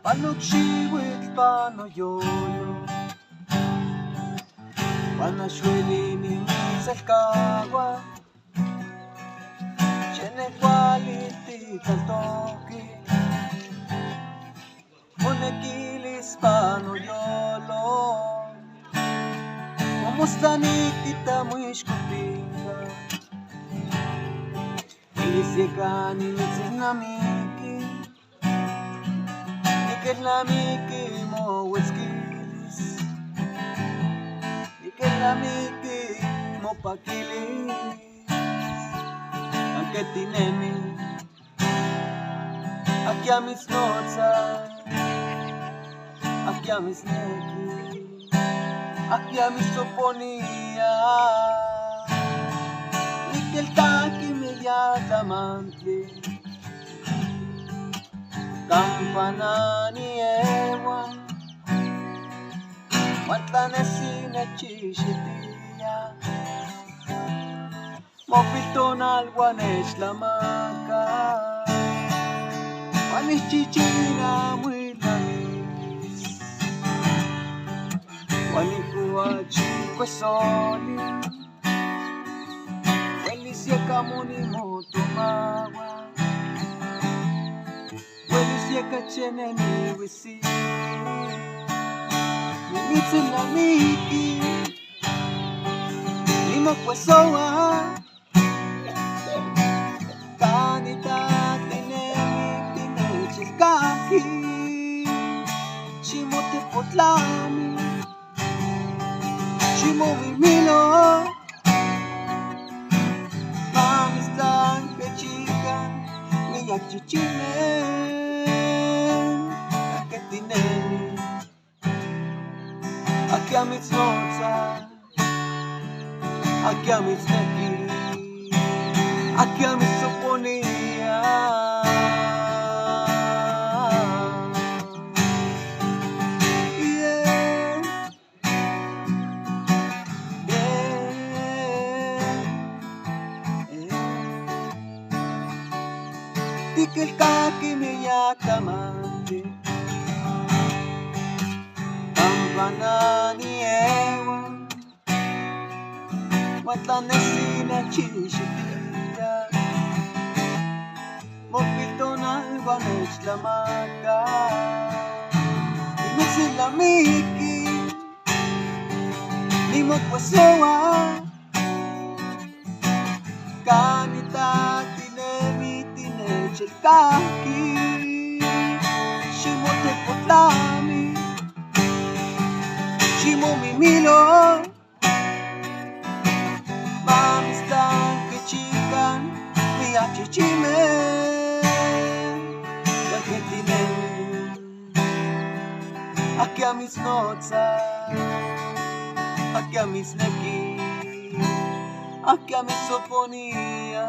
Panugxiwitl panoyolo Panaxuelini misalkawa Chenecualiti taltoki Monequilis panoyolo Momustanitita muixcopinga Ilisecani mitzinamiki Nikelnamiki mohuetzquilis Nikelnamiki mopaquilis Anque tinemi Aquí a mis notzas Aquí a mis neki Aquí a mis soponía Nikel taki mediatamantli Campanani ewa Mantlanesina chishitia Mopilton alguanesh la maca Manis chichina muy lamis Wanikua chikwesoli Welisia kamuni motomawa Welisia kacheneni wisi Nimitsunamiki Nimokwesoa Kanita tinemi tinechilkaki Chimotepotlami Chimomimilo Mamistan kechikan Miyak chichimen Aketinemi Aquí a mis notzas Aquí a mis neki Aquí a mis soponía Tikel kaki miyakamante Campanani ewa Matlanesina chishitia Mopilton alguanesh la maca Nimitzilamiki Nimokwesoa Kanita tinemi tinechelkaki Shimotepotlami Shimomimilo Mamistan kechikan Miyak chichimen Yaketinemi Aquí a mis notzas Aquí a mis neki Aquí a mis soponía